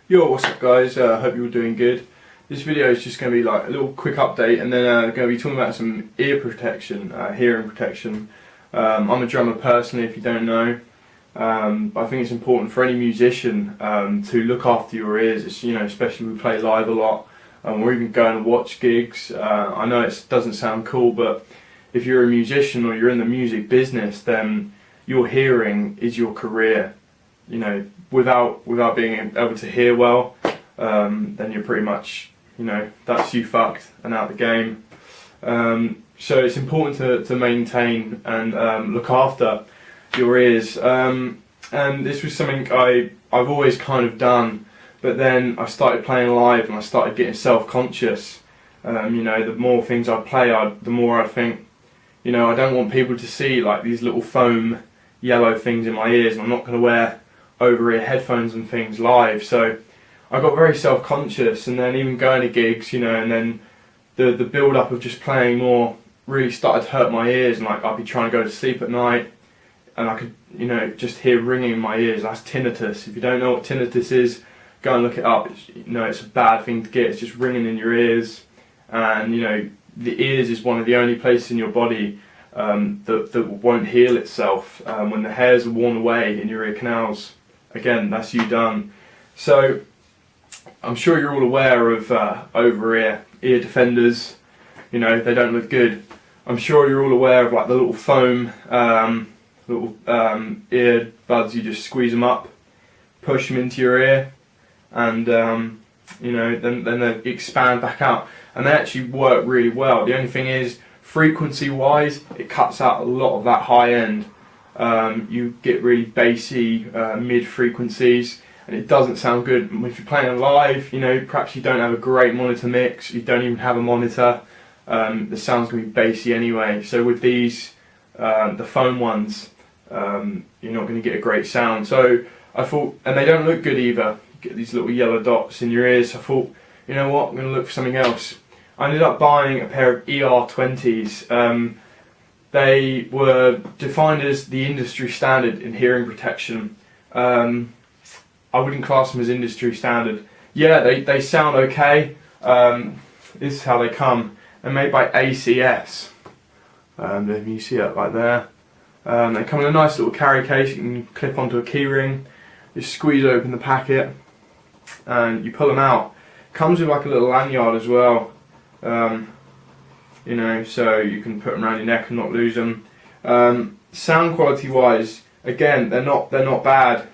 Yo, what's up guys, hope you're all doing good. This video is just going to be like a little quick update, and then going to be talking about some ear protection, hearing protection. I'm a drummer personally, if you don't know. But I think it's important for any musician to look after your ears, especially when we play live a lot, or even going to watch gigs. I know it doesn't sound cool, but if you're a musician or you're in the music business, then your hearing is your career. Without being able to hear well, then you're pretty much, that's you fucked and out the game. So it's important to maintain and look after your ears. And this was something I've always kind of done, but then I started playing live and I started getting self-conscious. The more things I play, the more I think, I don't want people to see like these little foam yellow things in my ears, and I'm not going to wear over-ear headphones and things live. So I got very self-conscious, and then even going to gigs, and then the build-up of just playing more really started to hurt my ears, and like I'd be trying to go to sleep at night and I could just hear ringing in my ears. That's tinnitus. If you don't know what tinnitus is, go and look it up. It's a bad thing to get. It's just ringing in your ears, and the ears is one of the only places in your body that won't heal itself. When the hairs are worn away in your ear canals, again, that's you done. So I'm sure you're all aware of over-ear ear defenders. They don't look good. I'm sure you're all aware of like the little foam ear buds. You just squeeze them up, push them into your ear, and then they expand back out, and they actually work really well. The only thing is, frequency wise, it cuts out a lot of that high end. You get really bassy mid frequencies, and it doesn't sound good. If you're playing live, perhaps you don't have a great monitor mix, you don't even have a monitor, the sound's going to be bassy anyway. So with these, the foam ones, you're not going to get a great sound. So I thought, and they don't look good either, you get these little yellow dots in your ears. So I thought, you know what, I'm going to look for something else. I ended up buying a pair of ER20s. They were defined as the industry standard in hearing protection. I wouldn't class them as industry standard. Yeah, they sound okay. This is how they come. They're made by ACS. You see it right there. They come in a nice little carry case. You can clip onto a keyring. Just squeeze open the packet and you pull them out. Comes with like a little lanyard as well. So you can put them around your neck and not lose them. Sound quality wise, again, they're not bad.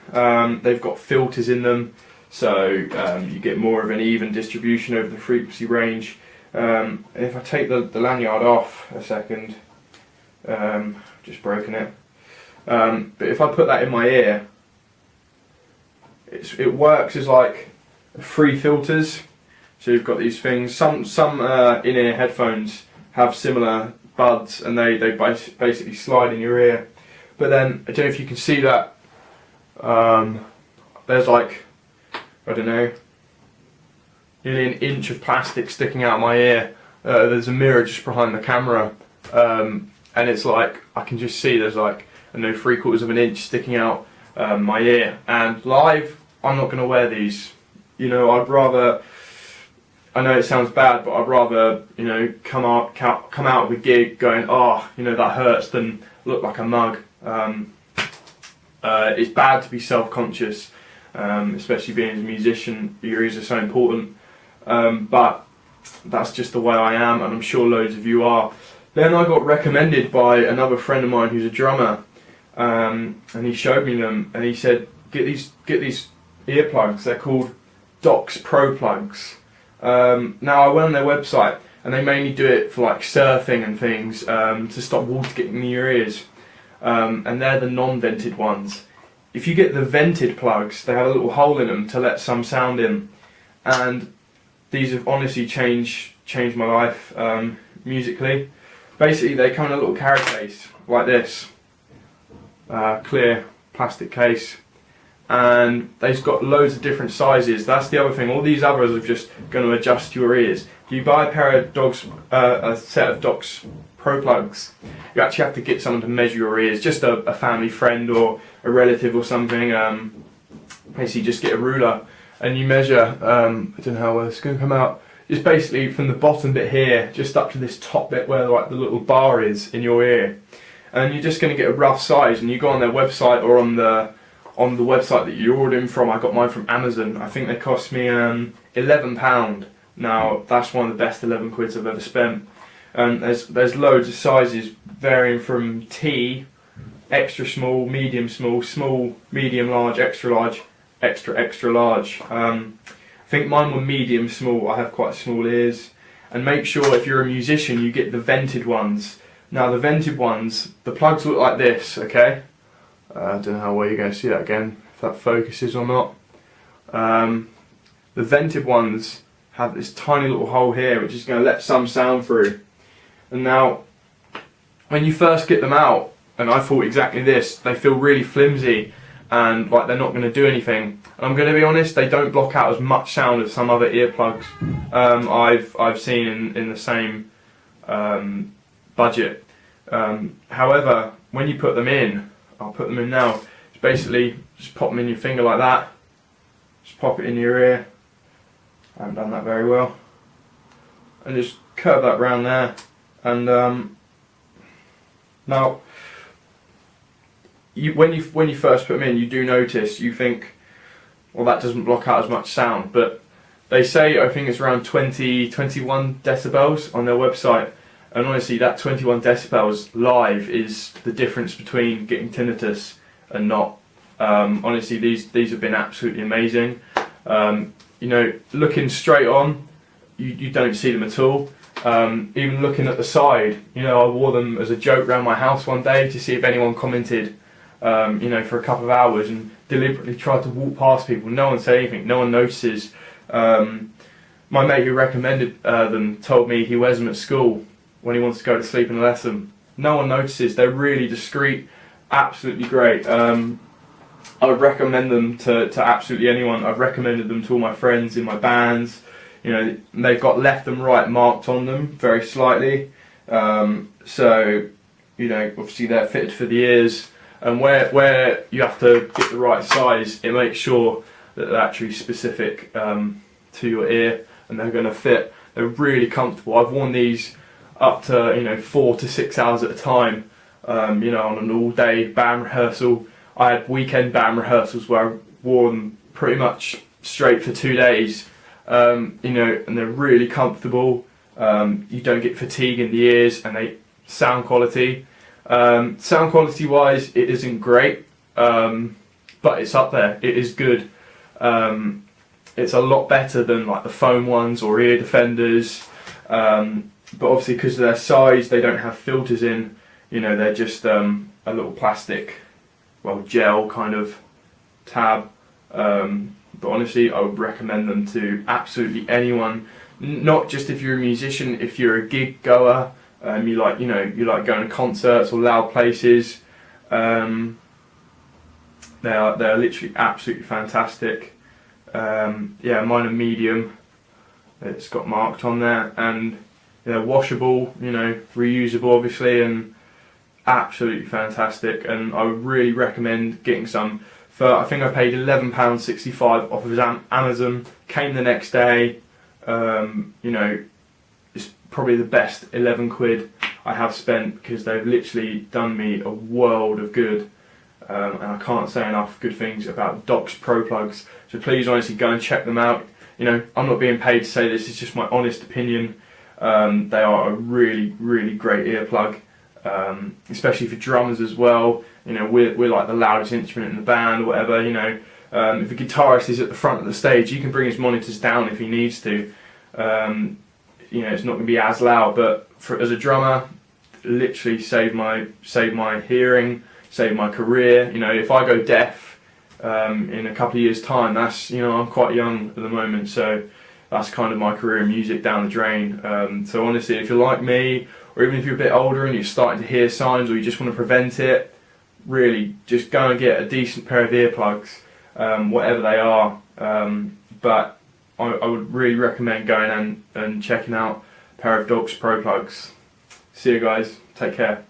They've got filters in them, so you get more of an even distribution over the frequency range. If I take the lanyard off a second, just broken it. But if I put that in my ear, it works as like free filters. So you've got these things. Some in-ear headphones have similar buds, and they basically slide in your ear. But then I don't know if you can see that. There's like, I don't know, nearly an inch of plastic sticking out of my ear. There's a mirror just behind the camera, and it's like I can just see there's like, I don't know, 3/4 of an inch sticking out my ear. And live, I'm not going to wear these. I'd rather. I know it sounds bad, but I'd rather, come out of a gig going, oh, that hurts, than look like a mug. It's bad to be self-conscious, especially being a musician. Your ears are so important. But that's just the way I am, and I'm sure loads of you are. Then I got recommended by another friend of mine who's a drummer, and he showed me them, and he said, get these earplugs. They're called Proplugs. Now I went on their website, and they mainly do it for like surfing and things, to stop water getting in your ears, and they're the non-vented ones. If you get the vented plugs, they have a little hole in them to let some sound in, and these have honestly changed my life musically. Basically, they come in a little carry case like this, clear plastic case. And they've got loads of different sizes. That's the other thing. All these others are just going to adjust your ears. If you buy a set of Doc's Proplugs, you actually have to get someone to measure your ears. Just a family friend or a relative or something. Basically, just get a ruler and you measure, I don't know how well it's going to come out, just basically from the bottom bit here, just up to this top bit where like the little bar is in your ear. And you're just going to get a rough size, and you go on their website or on the website that you're ordering from. I got mine from Amazon. I think they cost me £11. Now that's one of the best 11 quids I've ever spent. And there's loads of sizes varying from T, extra small, medium small, small, medium large, extra extra large. I think mine were medium small. I have quite small ears. And make sure if you're a musician you get the vented ones. Now the vented ones, the plugs look like this, okay? I don't know how well you're going to see that again, if that focuses or not. The vented ones have this tiny little hole here which is going to let some sound through. And now, when you first get them out, and I thought exactly this, they feel really flimsy and like they're not going to do anything. And I'm going to be honest, they don't block out as much sound as some other earplugs I've seen in the same budget. However, when you put them in, I'll put them in now, it's basically just pop them in your finger like that, just pop it in your ear. I haven't done that very well. And just curve that round there. And now, when you first put them in, you do notice, you think, well, that doesn't block out as much sound, but they say, I think it's around 21 decibels on their website, and honestly that 21 decibels live is the difference between getting tinnitus and not. Honestly, these have been absolutely amazing. You know, looking straight on, you don't see them at all. Even looking at the side, you know, I wore them as a joke around my house one day to see if anyone commented, you know, for a couple of hours, and deliberately tried to walk past people. No one said anything, no one notices. My mate who recommended them told me he wears them at school when he wants to go to sleep in a lesson. No one notices, they're really discreet, absolutely great. I would recommend them to absolutely anyone. I've recommended them to all my friends in my bands. You know, they've got left and right marked on them very slightly. So, you know, obviously they're fitted for the ears. And where you have to get the right size, it makes sure that they're actually specific to your ear, and they're going to fit. They're really comfortable. I've worn these up to, you know, 4 to 6 hours at a time, you know, on an all-day band rehearsal. I had weekend band rehearsals where I wore them pretty much straight for 2 days, you know, and they're really comfortable. You don't get fatigue in the ears, and sound quality wise, it isn't great, but it's up there. It is good. It's a lot better than like the foam ones or ear defenders, but obviously because of their size, they don't have filters in. You know, they're just a little plastic, well, gel kind of tab. But honestly, I would recommend them to absolutely anyone. Not just if you're a musician, if you're a gig goer, you like going to concerts or loud places. They are literally absolutely fantastic. Yeah, mine are medium. It's got marked on there, and they're washable, you know, reusable obviously, and absolutely fantastic. And I would really recommend getting some. For I think I paid £11.65 off of Amazon. Came the next day. You know, it's probably the best 11 quid I have spent, because they've literally done me a world of good. And I can't say enough good things about Doc's Proplugs. So please, honestly, go and check them out. You know, I'm not being paid to say this. It's just my honest opinion. They are a really, really great earplug, especially for drummers as well. You know, we're like the loudest instrument in the band or whatever. You know, if a guitarist is at the front of the stage, you can bring his monitors down if he needs to. You know, it's not going to be as loud, but as a drummer, literally saved my hearing, saved my career. You know, if I go deaf in a couple of years' time, that's, you know, I'm quite young at the moment, so that's kind of my career in music down the drain. So honestly, if you're like me, or even if you're a bit older and you're starting to hear signs, or you just want to prevent it, really just go and get a decent pair of earplugs, whatever they are. But I would really recommend going and checking out a pair of Doc's Proplugs. See you guys, take care.